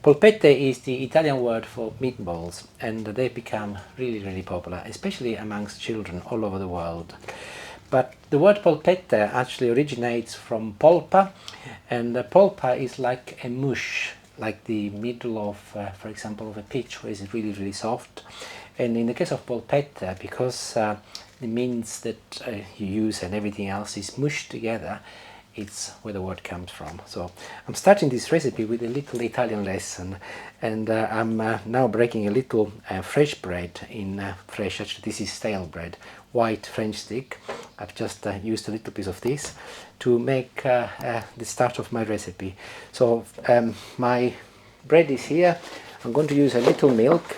Polpette is the Italian word for meatballs, and they become really popular, especially amongst children all over the world. But the word polpetta actually originates from polpa, and polpa is like a mush, like the middle of, for example, of a peach, where it's really soft. And in the case of polpetta, because the mince that you use and everything else is mushed together, it's where the word comes from. So I'm starting this recipe with a little Italian lesson, and I'm now breaking a little fresh bread in fresh, actually this is stale bread, white French stick. I've just used a little piece of this to make the start of my recipe. So my bread is here. I'm going to use a little milk,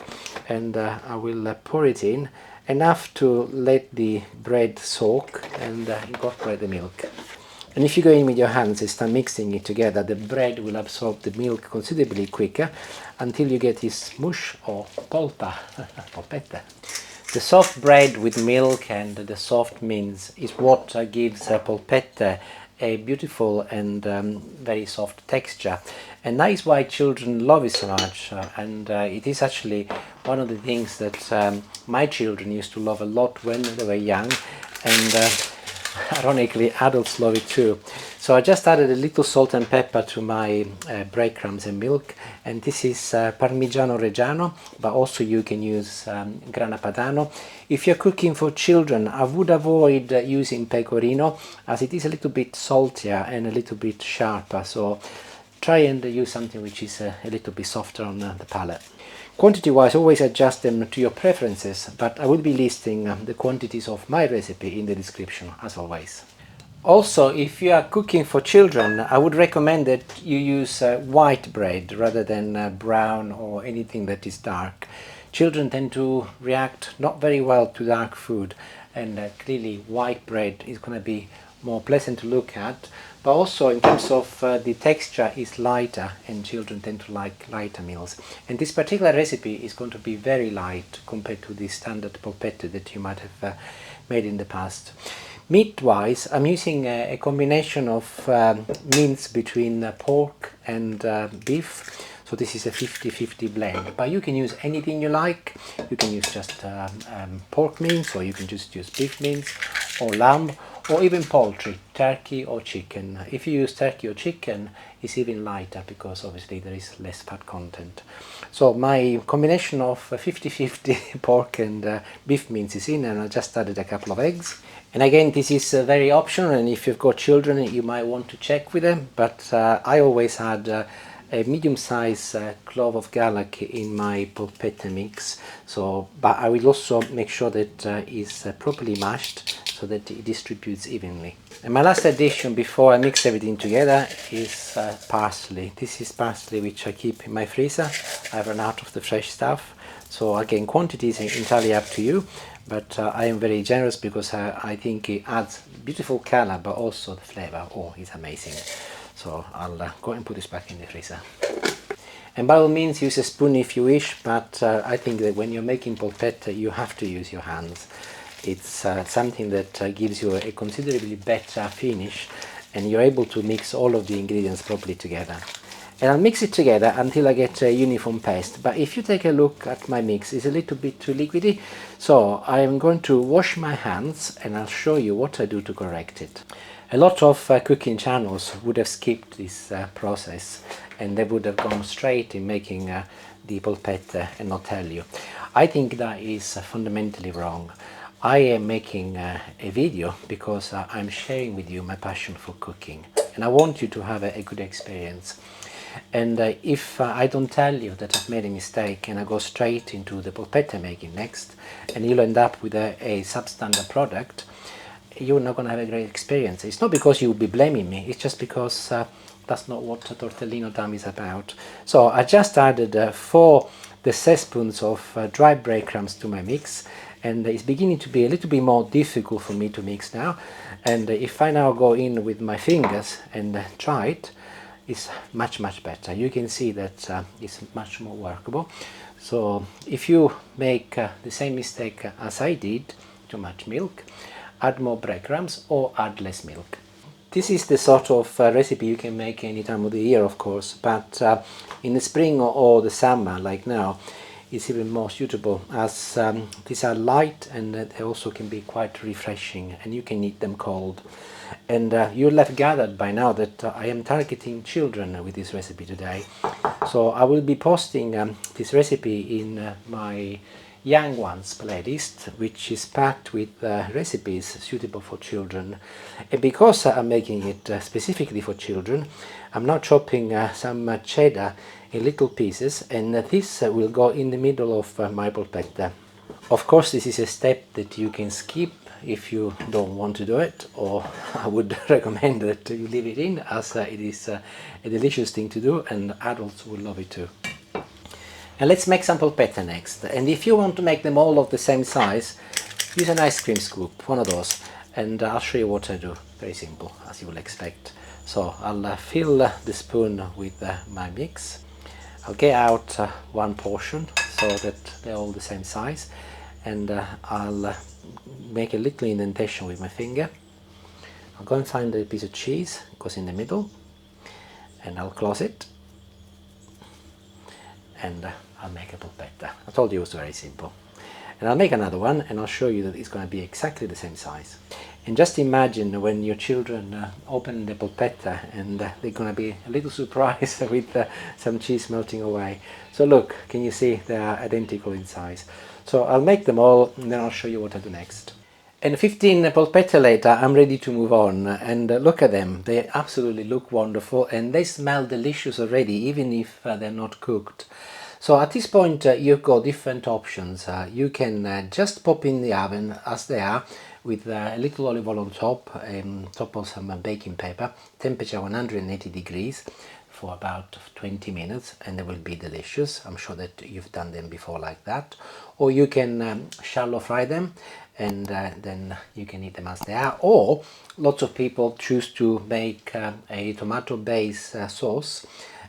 and I will pour it in, enough to let the bread soak and incorporate the milk. And if you go in with your hands and start mixing it together, the bread will absorb the milk considerably quicker until you get this mush or polpa, polpetta. The soft bread with milk and the soft mince is what gives polpetta a beautiful and very soft texture. And that is why children love it so much, and it is actually one of the things that my children used to love a lot when they were young, and ironically adults love it too. So I just added a little salt and pepper to my breadcrumbs and milk, and this is Parmigiano Reggiano, but also you can use Grana Padano. If you're cooking for children, I would avoid using pecorino, as it is a little bit saltier and a little bit sharper, so try and use something which is a little bit softer on the palate. Quantity wise, always adjust them to your preferences, but I will be listing the quantities of my recipe in the description as always. Also, if you are cooking for children, I would recommend that you use white bread rather than brown or anything that is dark. Children tend to react not very well to dark food, and clearly white bread is going to be more pleasant to look at, but also in terms of the texture is lighter, and children tend to like lighter meals. And this particular recipe is going to be very light compared to the standard polpette that you might have made in the past. Meat wise, I'm using a combination of mince between pork and beef. So this is a 50-50 blend, but you can use anything you like. You can use just pork mince, or you can just use beef mince or lamb, or even poultry, turkey or chicken. If you use turkey or chicken, it's even lighter because obviously there is less fat content. So my combination of 50-50 pork and beef mince is in, and I just added a couple of eggs. And again, this is very optional, and if you've got children you might want to check with them, but I always had a medium-sized clove of garlic in my polpetta mix. So, but I will also make sure that it's properly mashed so that it distributes evenly. And my last addition before I mix everything together is parsley. This is parsley which I keep in my freezer. I've run out of the fresh stuff. So again, quantity is entirely up to you, but I am very generous because I think it adds beautiful color, but also the flavor. Oh, it's amazing. So I'll go and put this back in the freezer. And by all means use a spoon if you wish, but I think that when you're making polpetta you have to use your hands. It's something that gives you a considerably better finish, and you're able to mix all of the ingredients properly together. And I'll mix it together until I get a uniform paste. But if you take a look at my mix, it's a little bit too liquidy, so I'm going to wash my hands and I'll show you what I do to correct it. A lot of cooking channels would have skipped this process, and they would have gone straight in making the polpette and not tell you. I think that is fundamentally wrong. I am making a video because I'm sharing with you my passion for cooking, and I want you to have a good experience. And if I don't tell you that I've made a mistake and I go straight into the polpette making next, and you'll end up with a substandard product, you're not going to have a great experience. It's not because you will be blaming me, it's just because that's not what TortellinoTime is about. So I just added 4 teaspoons of dry breadcrumbs to my mix, and it's beginning to be a little bit more difficult for me to mix now. And if I now go in with my fingers and try it, it's much better. You can see that it's much more workable. So if you make the same mistake as I did, too much milk, add more breadcrumbs or add less milk. This is the sort of recipe you can make any time of the year, of course, but in the spring or the summer, like now, it's even more suitable, as these are light and they also can be quite refreshing, and you can eat them cold. And you'll have gathered by now that I am targeting children with this recipe today. So I will be posting this recipe in my Young Ones playlist, which is packed with recipes suitable for children. And because I'm making it specifically for children, I'm now chopping some cheddar in little pieces, and this will go in the middle of my polpetta. Of course, this is a step that you can skip if you don't want to do it, or I would recommend that you leave it in, as it is a delicious thing to do and adults will love it too. And let's make some polpetta next. And if you want to make them all of the same size, use an ice cream scoop, one of those, and I'll show you what I do. Very simple, as you will expect. So I'll fill the spoon with my mix. I'll get out one portion so that they're all the same size, and I'll make a little indentation with my finger. I'll go and find a piece of cheese, it goes in the middle, and I'll close it, and I'll make a polpetta. I told you it was very simple. And I'll make another one and I'll show you that it's going to be exactly the same size. And just imagine when your children open the polpetta and they're going to be a little surprised with some cheese melting away. So look, can you see they are identical in size? So I'll make them all and then I'll show you what I do next. And 15 polpetta later, I'm ready to move on, and look at them. They absolutely look wonderful and they smell delicious already, even if they're not cooked. So at this point you've got different options. You can just pop in the oven as they are, with a little olive oil on top of some baking paper, temperature 180 degrees for about 20 minutes, and they will be delicious. I'm sure that you've done them before like that. Or you can shallow fry them, and then you can eat them as they are. Or lots of people choose to make a tomato base sauce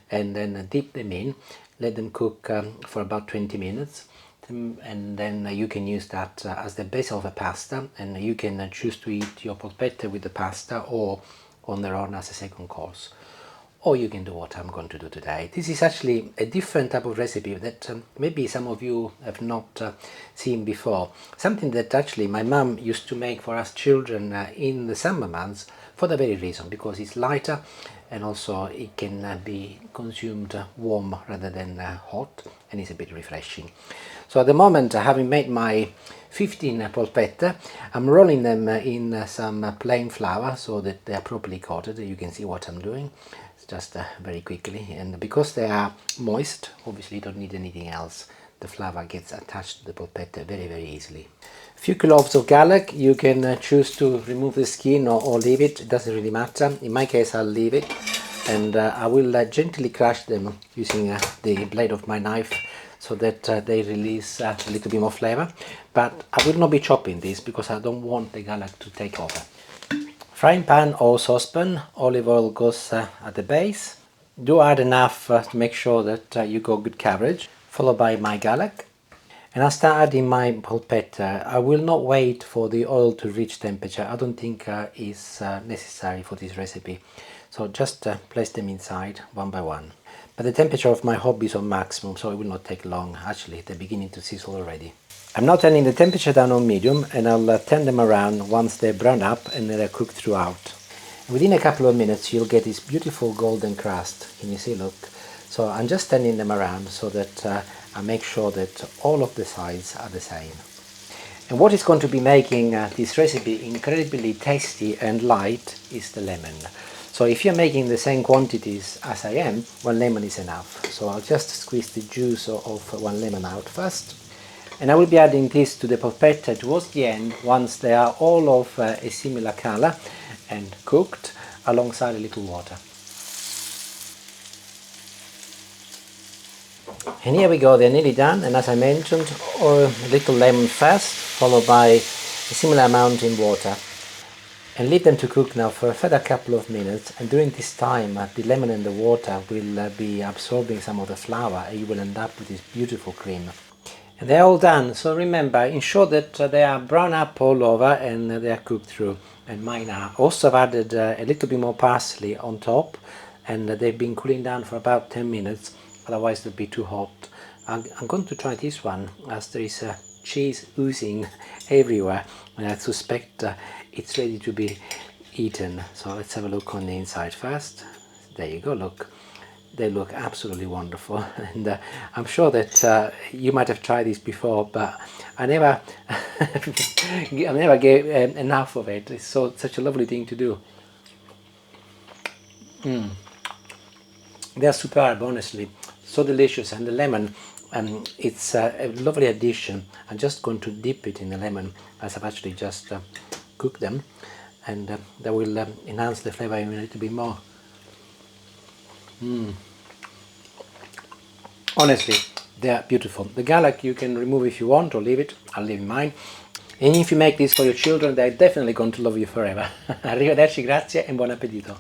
and then dip them in, let them cook for about 20 minutes, and then you can use that as the base of a pasta, and you can choose to eat your polpetta with the pasta or on their own as a second course. Or you can do what I'm going to do today. This is actually a different type of recipe that maybe some of you have not seen before. Something that actually my mum used to make for us children in the summer months, for the very reason, because it's lighter and also it can be consumed warm rather than hot, and it's a bit refreshing. So at the moment, having made my 15 polpetta, I'm rolling them in some plain flour so that they are properly coated. You can see what I'm doing. It's just very quickly, and because they are moist, obviously you don't need anything else. The flour gets attached to the polpetta very easily. A few cloves of garlic. You can choose to remove the skin or leave it. It doesn't really matter. In my case, I'll leave it, and I will gently crush them using the blade of my knife, so that they release a little bit more flavor. But I will not be chopping this because I don't want the garlic to take over. Frying pan or saucepan, olive oil goes at the base. Do add enough to make sure that you got good coverage, followed by my garlic. And I'll start adding my polpetta. I will not wait for the oil to reach temperature. I don't think is necessary for this recipe. So just place them inside one by one. But the temperature of my hob is on maximum, so it will not take long. Actually, they're beginning to sizzle already. I'm now turning the temperature down on medium, and I'll turn them around once they're browned up and they're cooked throughout. Within a couple of minutes, you'll get this beautiful golden crust. Can you see? Look. So I'm just turning them around so that I make sure that all of the sides are the same. And what is going to be making this recipe incredibly tasty and light is the lemon. So if you're making the same quantities as I am, one lemon is enough. So I'll just squeeze the juice of one lemon out first. And I will be adding this to the polpetta towards the end, once they are all of a similar color and cooked, alongside a little water. And here we go, they're nearly done, and as I mentioned, a little lemon first, followed by a similar amount in water. And leave them to cook now for a further couple of minutes, and during this time the lemon and the water will be absorbing some of the flour, and you will end up with this beautiful cream. And they're all done, so remember, ensure that they are brown up all over and they are cooked through. And mine are. Also, I've added a little bit more parsley on top, and they've been cooling down for about 10 minutes, otherwise they'll be too hot. I'm going to try this one, as there is cheese oozing everywhere, and I suspect it's ready to be eaten. So let's have a look on the inside first. There you go, look. They look absolutely wonderful, and I'm sure that you might have tried this before, but I never gave enough of it. It's such a lovely thing to do. They're superb, honestly, so delicious, and the lemon, it's a lovely addition. I'm just going to dip it in the lemon, as I've actually just cooked them, and that will enhance the flavour even a little bit more. Honestly, they are beautiful. The garlic you can remove if you want, or leave it. I'll leave mine. And if you make this for your children, they're definitely going to love you forever. Arrivederci, grazie, and buon appetito.